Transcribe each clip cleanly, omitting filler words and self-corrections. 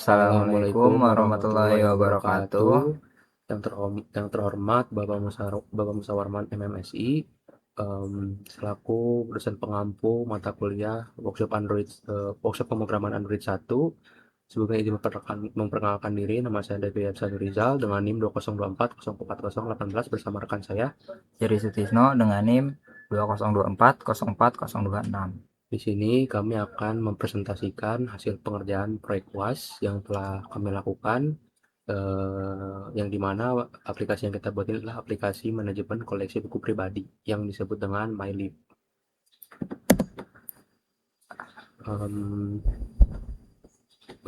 Assalamualaikum warahmatullahi wabarakatuh. Yang terhormat Bapak Musawarman MMSI, selaku dosen pengampu mata kuliah workshop pemrograman Android 1. Sebelumnya izin memperkenalkan diri, nama saya Devi Absadu Rizal dengan NIM 2024040818 bersama rekan saya Jerry Sutisno dengan NIM 2024044026. Di sini kami akan mempresentasikan hasil pengerjaan proyek UAS yang telah kami lakukan, yang dimana aplikasi yang kita buat ini adalah aplikasi manajemen koleksi buku pribadi yang disebut dengan MyLib.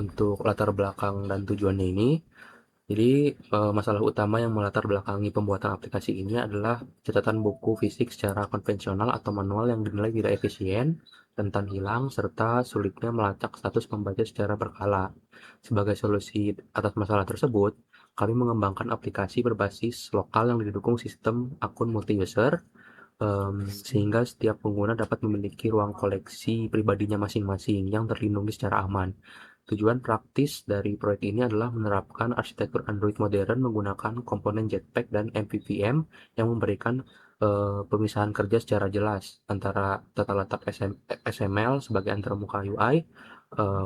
Untuk latar belakang dan tujuannya ini, jadi masalah utama yang melatar belakangi pembuatan aplikasi ini adalah catatan buku fisik secara konvensional atau manual yang dinilai tidak efisien, rentan hilang, serta sulitnya melacak status pembaca secara berkala. Sebagai solusi atas masalah tersebut, kami mengembangkan aplikasi berbasis lokal yang didukung sistem akun multi-user, sehingga setiap pengguna dapat memiliki ruang koleksi pribadinya masing-masing yang terlindungi secara aman. Tujuan praktis dari proyek ini adalah menerapkan arsitektur Android modern menggunakan komponen Jetpack dan MVVM yang memberikan pemisahan kerja secara jelas antara tata letak XML sebagai antarmuka UI,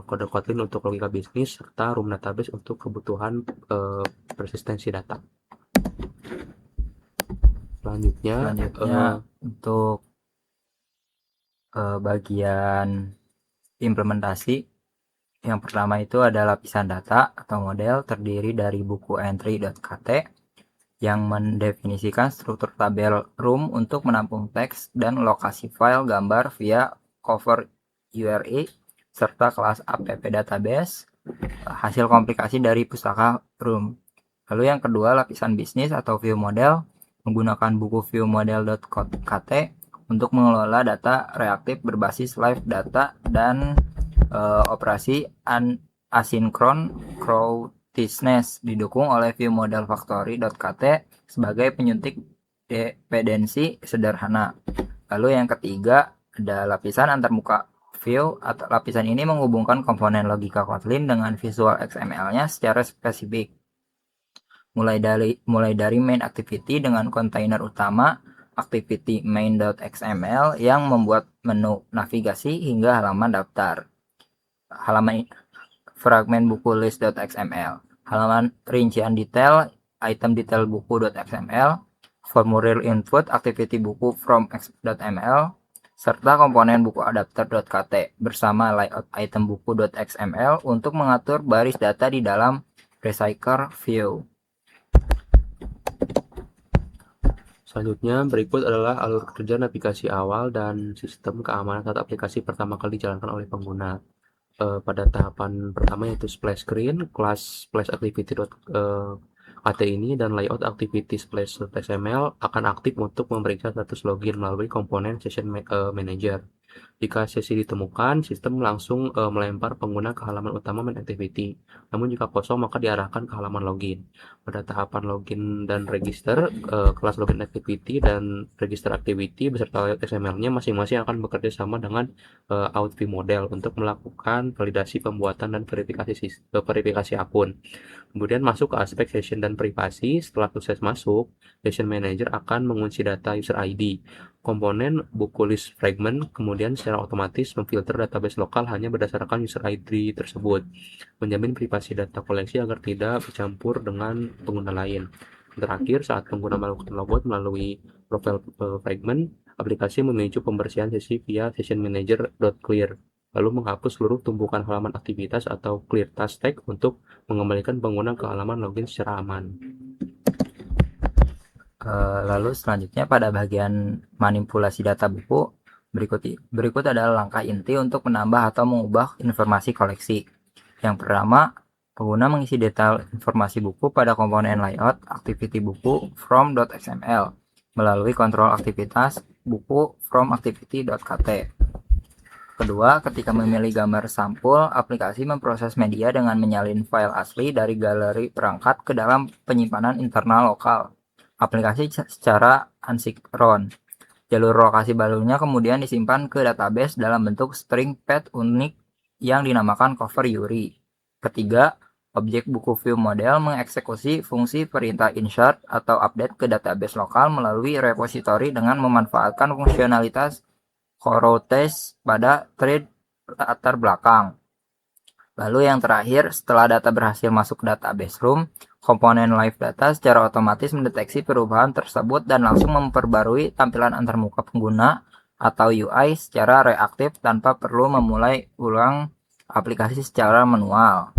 kode Kotlin untuk logika bisnis, serta room database untuk kebutuhan persistensi data. Selanjutnya, Untuk bagian implementasi, yang pertama itu ada lapisan data atau model terdiri dari buku entry.kt yang mendefinisikan struktur tabel room untuk menampung teks dan lokasi file gambar via cover URI serta kelas app database hasil komplikasi dari pustaka room. Lalu yang kedua, lapisan bisnis atau view model menggunakan buku viewmodel.kt untuk mengelola data reaktif berbasis live data dan operasi asinkron crowdness didukung oleh viewmodelfactory.kt sebagai penyuntik dependensi sederhana. Lalu yang ketiga, ada lapisan antarmuka view atau lapisan ini menghubungkan komponen logika Kotlin dengan visual XML-nya secara spesifik. Mulai dari main activity dengan kontainer utama activity main.xml yang membuat menu navigasi hingga halaman daftar. Halaman fragmen buku list.xml, halaman rincian detail item detail buku.xml, formulir input activity buku from x.ml, serta komponen buku adapter.kt bersama layout item buku.xml untuk mengatur baris data di dalam recycler view. Selanjutnya, berikut adalah alur kerja navigasi awal dan sistem keamanan saat aplikasi pertama kali dijalankan oleh pengguna. Pada tahapan pertama yaitu splash screen, kelas splash activity.kt ini dan layout activity splash.xml akan aktif untuk memeriksa status login melalui komponen session manager. Jika sesi ditemukan, sistem langsung melempar pengguna ke halaman utama main activity. Namun jika kosong, maka diarahkan ke halaman login. Pada tahapan login dan register, kelas login activity dan register activity beserta layout XML-nya masing-masing akan bekerja sama dengan outview model untuk melakukan validasi pembuatan dan verifikasi akun. Kemudian masuk ke aspek session dan privasi. Setelah sukses masuk, session manager akan mengunci data user ID. Komponen buku list fragment kemudian secara otomatis memfilter database lokal hanya berdasarkan user ID tersebut, menjamin privasi data koleksi agar tidak bercampur dengan pengguna lain. Terakhir, saat pengguna melakukan logout melalui profile fragment, aplikasi memicu pembersihan sesi via session manager.clear, lalu menghapus seluruh tumpukan halaman aktivitas atau clear task tag untuk mengembalikan pengguna ke halaman login secara aman. Lalu selanjutnya pada bagian manipulasi data buku, berikut adalah langkah inti untuk menambah atau mengubah informasi koleksi. Yang pertama, pengguna mengisi detail informasi buku pada komponen layout activity buku from.xml melalui kontrol aktivitas buku from activity.kt. Kedua, ketika memilih gambar sampul, aplikasi memproses media dengan menyalin file asli dari galeri perangkat ke dalam penyimpanan internal lokal aplikasi secara asinkron. Jalur lokasi barunya kemudian disimpan ke database dalam bentuk string path unik yang dinamakan cover URI. Ketiga, objek buku view model mengeksekusi fungsi perintah insert atau update ke database lokal melalui repositori dengan memanfaatkan fungsionalitas coroutines pada thread latar belakang. Lalu yang terakhir, setelah data berhasil masuk ke database room, komponen live data secara otomatis mendeteksi perubahan tersebut dan langsung memperbarui tampilan antarmuka pengguna atau UI secara reaktif tanpa perlu memulai ulang aplikasi secara manual.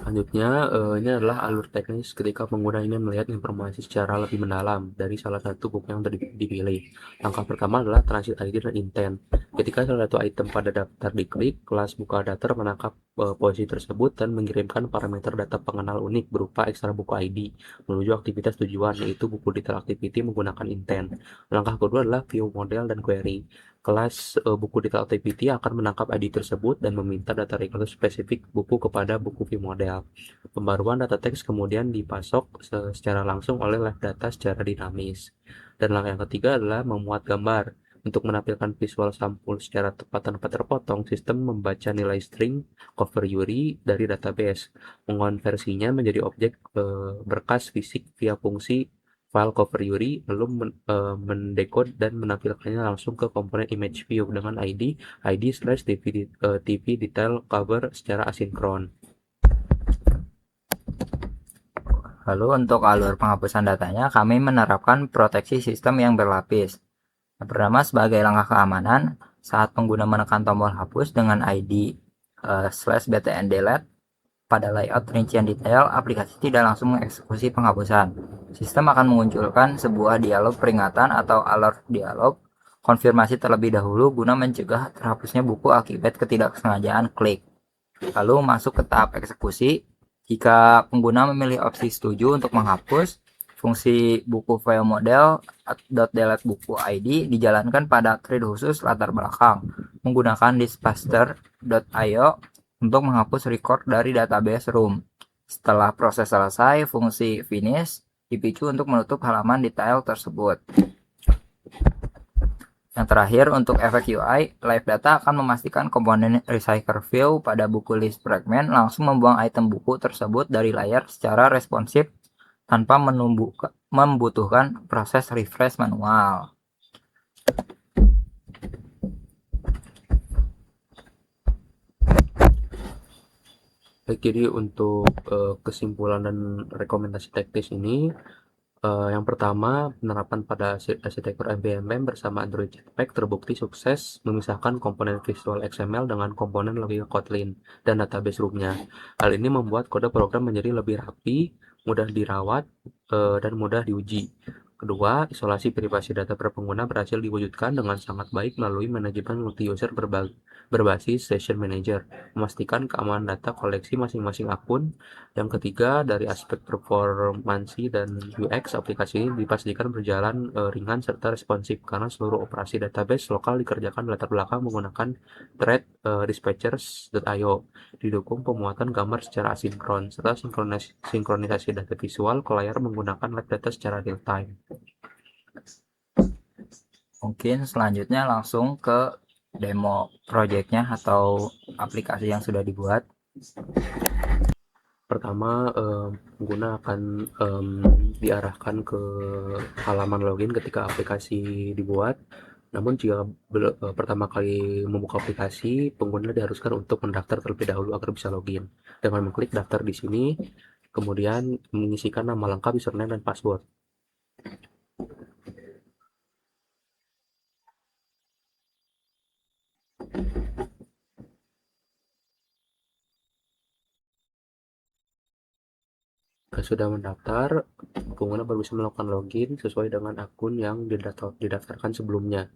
Selanjutnya, ini adalah alur teknis ketika pengguna ingin melihat informasi secara lebih mendalam dari salah satu buku yang dipilih. Langkah pertama adalah transit ID dan intent. Ketika salah satu item pada daftar diklik, kelas buka data menangkap posisi tersebut dan mengirimkan parameter data pengenal unik berupa ekstra buku ID menuju aktivitas tujuan, yaitu buku detail activity menggunakan intent. Langkah kedua adalah view model dan query. Kelas buku detail activity akan menangkap ID tersebut dan meminta data record spesifik buku kepada buku view model. Pembaruan data teks kemudian dipasok secara langsung oleh live data secara dinamis. Dan langkah yang ketiga adalah memuat gambar. Untuk menampilkan visual sampul secara tepat tanpa terpotong, sistem membaca nilai string cover URI dari database, mengonversinya menjadi objek berkas fisik via fungsi file cover URI, lalu mendekode dan menampilkannya langsung ke komponen image view dengan id/tv detail cover secara asinkron. Lalu untuk alur penghapusan datanya, kami menerapkan proteksi sistem yang berlapis. Yang pertama, sebagai langkah keamanan, saat pengguna menekan tombol hapus dengan ID /btn delete pada layout rincian detail, aplikasi tidak langsung mengeksekusi penghapusan. Sistem akan mengunculkan sebuah dialog peringatan atau alert dialog konfirmasi terlebih dahulu guna mencegah terhapusnya buku akibat ketidaksengajaan klik. Lalu masuk ke tahap eksekusi. Jika pengguna memilih opsi setuju untuk menghapus, fungsi buku file model .delete buku ID dijalankan pada thread khusus latar belakang menggunakan diskpaster.io untuk menghapus record dari database room. Setelah proses selesai, fungsi finish dipicu untuk menutup halaman detail tersebut. Yang terakhir, untuk efek UI, live data akan memastikan komponen recycle view pada buku list fragment langsung membuang item buku tersebut dari layar secara responsif tanpa membutuhkan proses refresh manual. Baik, jadi untuk kesimpulan dan rekomendasi teknis ini, yang pertama, penerapan pada arsitektur MBMM bersama Android Jetpack terbukti sukses memisahkan komponen visual XML dengan komponen logika Kotlin dan database room-nya. Hal ini membuat kode program menjadi lebih rapi, mudah dirawat, dan mudah diuji. Kedua, isolasi privasi data per pengguna berhasil diwujudkan dengan sangat baik melalui manajemen multi-user berbasis Session Manager, memastikan keamanan data koleksi masing-masing akun. Yang ketiga, dari aspek performansi dan UX, aplikasi ini dipastikan berjalan ringan serta responsif karena seluruh operasi database lokal dikerjakan di latar belakang menggunakan thread dispatchers.io. Didukung pemuatan gambar secara asinkron serta sinkronisasi data visual ke layar menggunakan live data secara real time. Mungkin selanjutnya langsung ke demo projectnya atau aplikasi yang sudah dibuat. Pertama, pengguna akan diarahkan ke halaman login ketika aplikasi dibuat. Namun jika pertama kali membuka aplikasi, pengguna diharuskan untuk mendaftar terlebih dahulu agar bisa login. Dengan mengklik daftar di sini, kemudian mengisikan nama lengkap, username, dan password. Jika sudah mendaftar, pengguna baru bisa melakukan login sesuai dengan akun yang didaftarkan sebelumnya.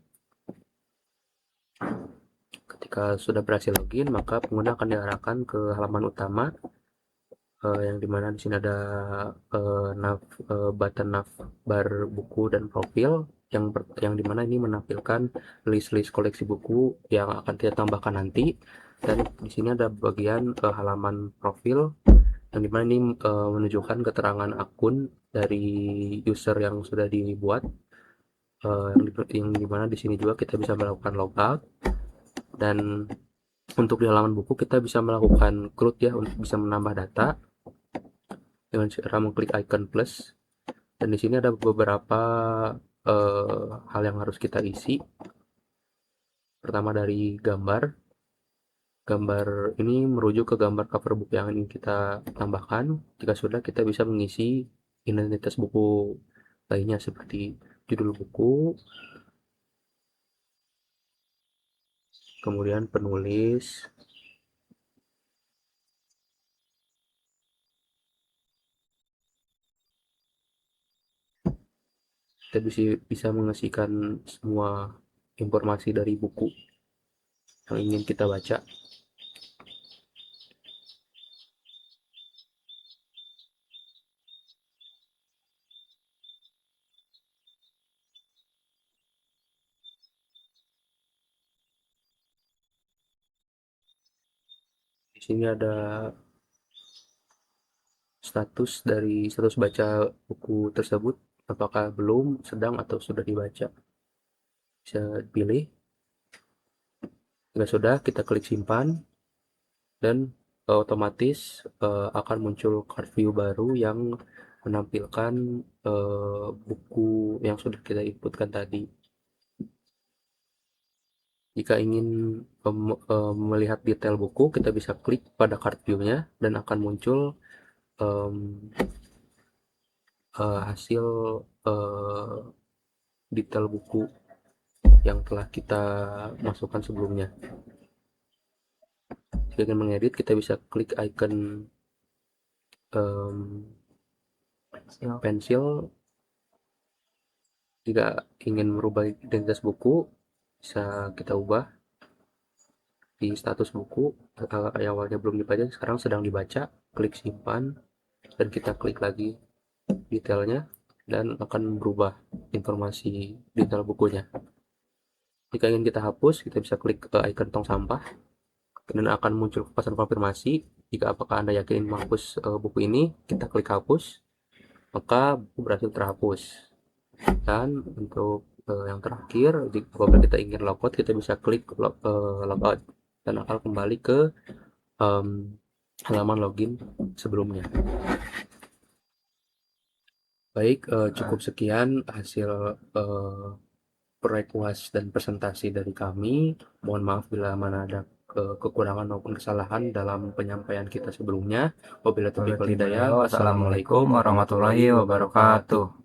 Ketika sudah berhasil login, maka pengguna akan diarahkan ke halaman utama, yang dimana di sini ada button navbar buku dan profil, yang dimana ini menampilkan list-list koleksi buku yang akan kita tambahkan nanti. Dan di sini ada bagian halaman profil, yang dimana ini menunjukkan keterangan akun dari user yang sudah dibuat, yang dimana di sini juga kita bisa melakukan logout. Dan Untuk di halaman buku kita bisa melakukan CRUD ya, untuk bisa menambah data dengan cara mengklik icon plus. Dan di sini ada beberapa hal yang harus kita isi. Pertama dari gambar. Gambar ini merujuk ke gambar cover buku yang ingin kita tambahkan. Jika sudah, kita bisa mengisi identitas buku lainnya seperti judul buku, kemudian penulis, kita bisa mengisikan semua informasi dari buku yang ingin kita baca. Di sini ada status baca buku tersebut, apakah belum, sedang, atau sudah dibaca. Bisa pilih. Jika sudah, kita klik simpan dan otomatis akan muncul card view baru yang menampilkan buku yang sudah kita inputkan tadi. Jika ingin melihat detail buku, kita bisa klik pada card view-nya dan akan muncul hasil detail buku yang telah kita masukkan sebelumnya. Jika ingin mengedit, kita bisa klik icon pensil. Jika ingin merubah identitas buku, bisa kita ubah di status buku. Awalnya belum dibaca, sekarang sedang dibaca. Klik simpan dan kita klik lagi detailnya dan akan berubah informasi detail bukunya. Jika ingin kita hapus, kita bisa klik icon tong sampah dan akan muncul pesan konfirmasi. Jika apakah Anda yakin menghapus buku ini, kita klik hapus, maka buku berhasil terhapus. Dan untuk yang terakhir, jika kita ingin logout, kita bisa klik logout dan akan kembali ke halaman login sebelumnya. Baik, cukup sekian hasil proyek UAS dan presentasi dari kami. Mohon maaf bila mana ada kekurangan maupun kesalahan dalam penyampaian kita sebelumnya. Wabillahi taufiq wal hidayah. Wassalamualaikum warahmatullahi wabarakatuh.